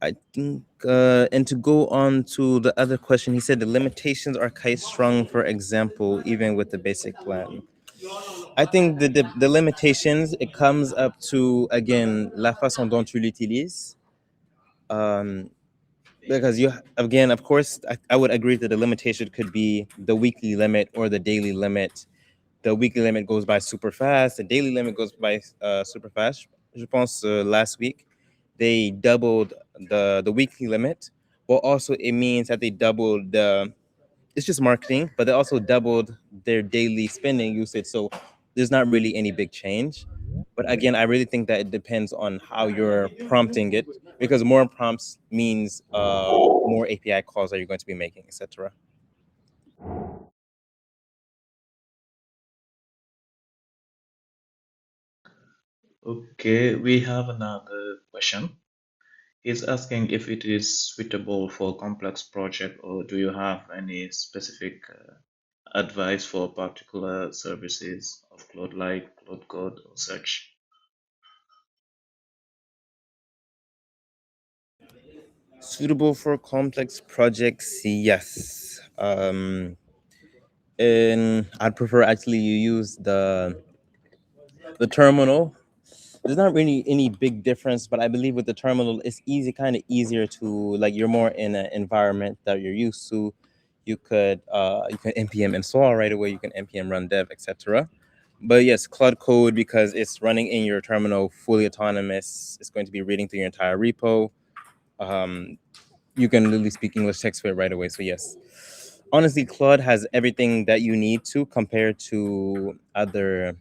Speaker 3: I think, and to go on to the other question, he said the limitations are quite strong. For example, even with the basic plan. I think the limitations, it comes up to, again, la façon dont tu l'utilises. Because you, again, of course, I would agree that the limitation could be the weekly limit or the daily limit. The weekly limit goes by super fast. The daily limit goes by super fast. Je pense last week they doubled the weekly limit. Well, also it means that they doubled the, it's just marketing, but they also doubled their daily spending usage. So there's not really any big change. But again, I really think that it depends on how you're prompting it, because more prompts means more API calls that you're going to be making, etc.
Speaker 2: Okay, we have another question. He's asking if it is suitable for complex project, or do you have any specific advice for particular services of Claude, like Claude Code or such?
Speaker 3: Suitable for complex projects, yes. And I'd prefer actually you use the terminal. There's not really any big difference, but I believe with the terminal, it's kind of easier to, like, you're more in an environment that you're used to. You can npm install right away. You can npm run dev, etc. But yes, Claude Code, because it's running in your terminal, fully autonomous. It's going to be reading through your entire repo. You can literally speak English text to it right away. So yes, honestly, Claude has everything that you need to, compared to other,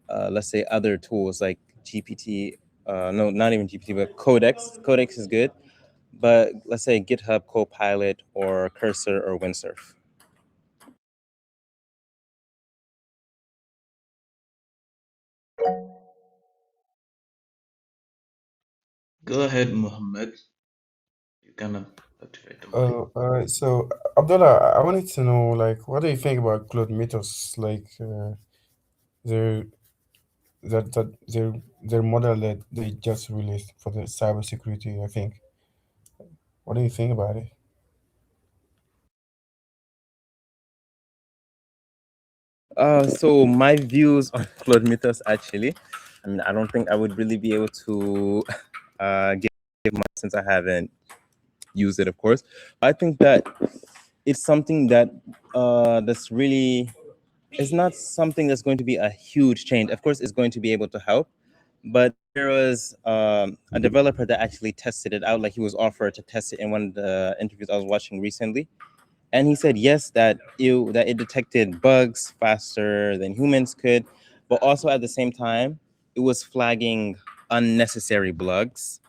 Speaker 3: let's say, other tools like GPT. No, not even GPT, but Codex. Codex is good, but let's say GitHub Copilot or Cursor or Windsurf.
Speaker 2: Go ahead, Mohammed. You can activate the mic.
Speaker 1: All right. So, Abdullah, I wanted to know, like, what do you think about Claude Mythos? Like, their their model that they just released for the cybersecurity, I think. What do you think about it?
Speaker 3: So my views on Claude Mythos, actually, I mean, I don't think I would really be able to give much, since I haven't used it, of course. I think that it's something that that's really, it's not something that's going to be a huge change. Of course, it's going to be able to help, but there was a developer that actually tested it out. Like, he was offered to test it in one of the interviews I was watching recently, and he said yes, that it detected bugs faster than humans could, but also at the same time it was flagging unnecessary bugs,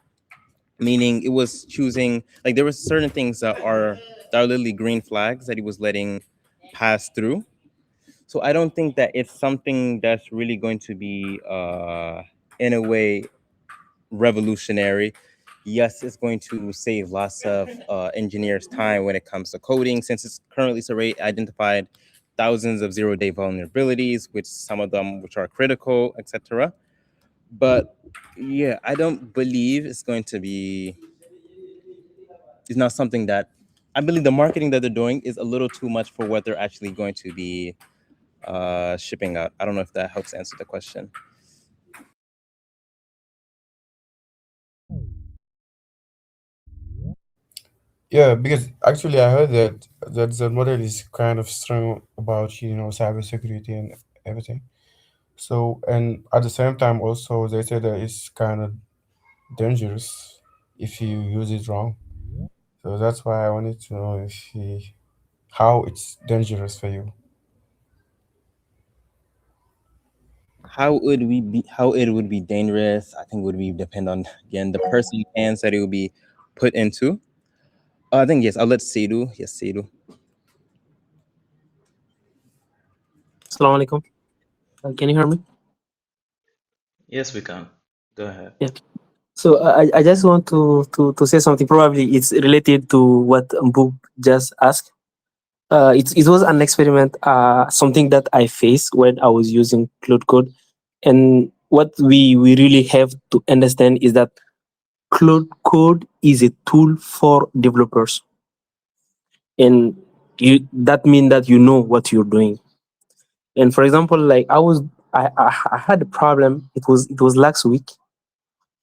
Speaker 3: meaning it was choosing, like, there were certain things that are literally green flags that he was letting pass through. So I don't think that it's something that's really going to be in a way revolutionary. Yes, it's going to save lots of engineers time when it comes to coding, since it's currently already identified thousands of zero-day vulnerabilities, which some of them which are critical, etc. But yeah, I don't believe it's going to be, it's not something that, I believe the marketing that they're doing is a little too much for what they're actually going to be shipping out. I don't know if that helps answer the question.
Speaker 1: Yeah, because actually I heard that the model is kind of strong about, cybersecurity and everything. So, and at the same time also they say that it's kind of dangerous if you use it wrong. So that's why I wanted to know if he, how it's dangerous for you.
Speaker 3: How it would be dangerous, I think, would be depend on, again, the person hands that it would be put into. I think, yes, I'll let Seidu. Yes, Seidu.
Speaker 4: Assalamu alaikum. Can you hear me?
Speaker 2: Yes, we can. Go ahead.
Speaker 4: Yeah. So I just want to say something. Probably it's related to what Mbub just asked. It was an experiment, something that I faced when I was using Cloud Code. And what we really have to understand is that Cloud Code is a tool for developers. And that means that you know what you're doing. And for example, like I had a problem. It was last week.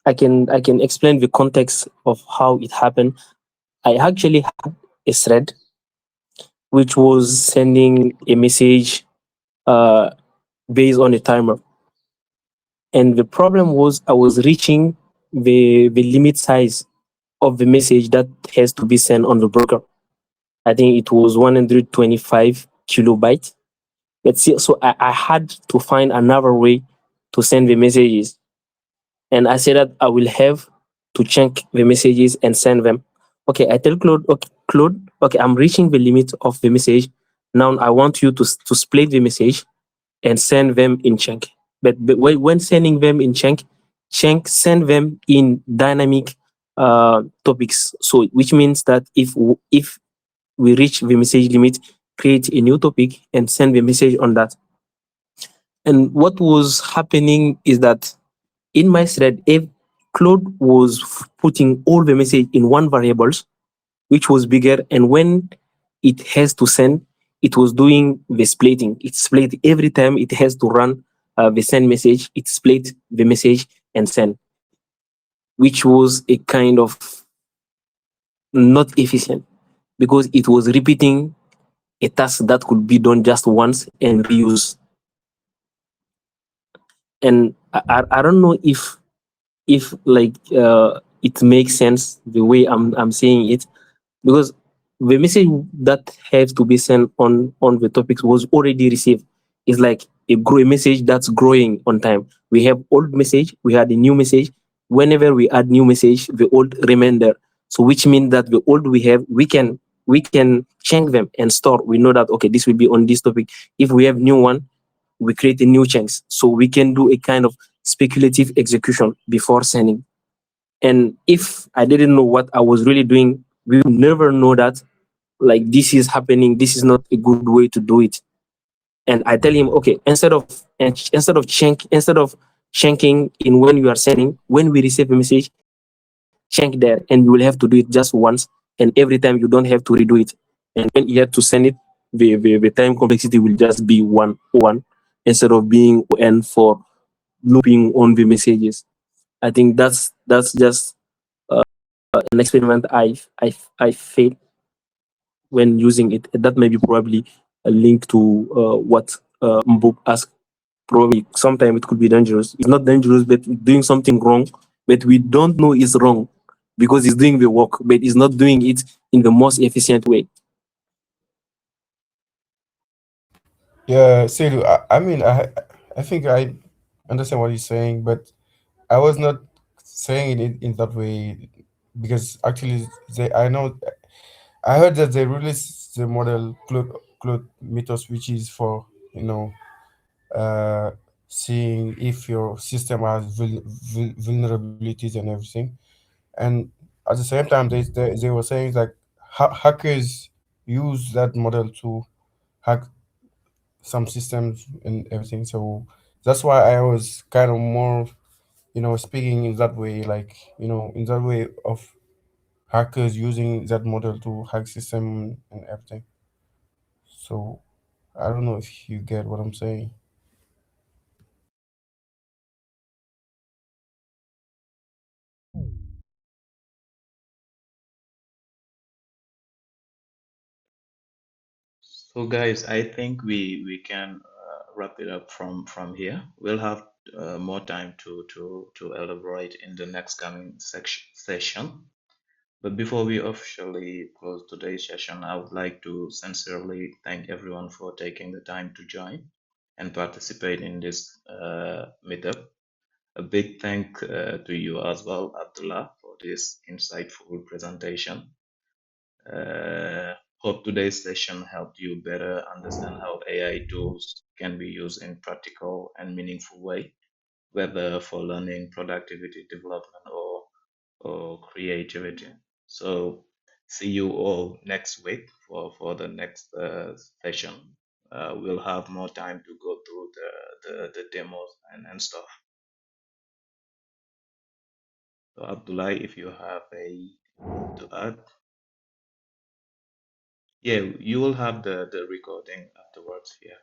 Speaker 4: I can explain the context of how it happened. I actually had a thread which was sending a message uh, based on a timer. And the problem was I was reaching the limit size of the message that has to be sent on the broker. I think it was 125 kilobytes. Let's see. So I had to find another way to send the messages. And I said that I will have to check the messages and send them. Okay, I tell Claude, okay, I'm reaching the limit of the message. Now I want you to split the message and send them in chunk. But when sending them in chunk send them in dynamic topics. So which means that if we reach the message limit, create a new topic and send the message on that. And what was happening is that in my thread, if Claude was putting all the message in one variables, which was bigger, and when it has to send, it was doing the splitting. It split every time it has to run the send message. It split the message and send, which was a kind of not efficient because it was repeating a task that could be done just once and reuse. And I don't know if like it makes sense the way I'm saying it, because the message that has to be sent on the topics was already received. It's like a message that's growing on time. We have old message, we had a new message. Whenever we add new message, the old remain there. So which means that the old we have, we can change them and store. We know that okay, this will be on this topic. If we have new one, we create a new chunks. So we can do a kind of speculative execution before sending. And if I didn't know what I was really doing, we would never know that like this is happening. This is not a good way to do it. And I tell him, okay, instead of checking in when you are sending, when we receive a message, check there, and you will have to do it just once, and every time you don't have to redo it. And when you have to send it, the time complexity will just be one instead of being n for looping on the messages. I think that's just an experiment I failed when using it. That may be probably a link to what Mbok asked. Probably sometimes it could be dangerous. It's not dangerous, but doing something wrong, but we don't know it's wrong because it's doing the work, but it's not doing it in the most efficient way.
Speaker 1: Yeah, Sedu, I mean, I think I understand what you're saying, but I was not saying it in that way because actually, I know I heard that they released the model Claude Mythos, which is for you know uh, seeing if your system has vulnerabilities and everything. And at the same time, they were saying like hackers use that model to hack some systems and everything. So that's why I was kind of more, speaking in that way, like, in that way of hackers using that model to hack system and everything. So I don't know if you get what I'm saying.
Speaker 2: So guys, I think we can wrap it up from here. We'll have more time to elaborate in the next coming session. But before we officially close today's session, I would like to sincerely thank everyone for taking the time to join and participate in this meetup. A big thank to you as well, Abdullah, for this insightful presentation. Hope today's session helped you better understand how AI tools can be used in practical and meaningful way, whether for learning, productivity development, or or creativity. So see you all next week for the next session. We'll have more time to go through the demos and stuff. So Abdullah, if you have to add, yeah, you will have the recording afterwards. Yeah.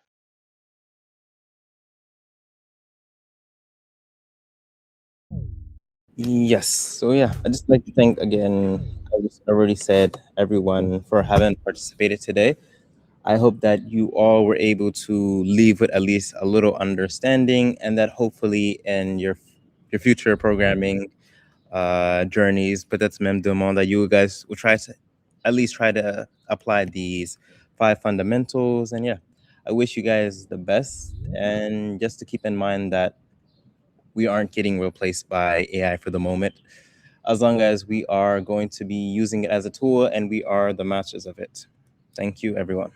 Speaker 3: Yes. So yeah, I just like to thank again, I just already said, everyone for having participated today. I hope that you all were able to leave with at least a little understanding, and that hopefully in your future programming journeys, peut-être même demain, that you guys will try to at least try to apply these 5 fundamentals. And yeah, I wish you guys the best. And just to keep in mind that we aren't getting replaced by AI for the moment, as long as we are going to be using it as a tool and we are the masters of it. Thank you, everyone.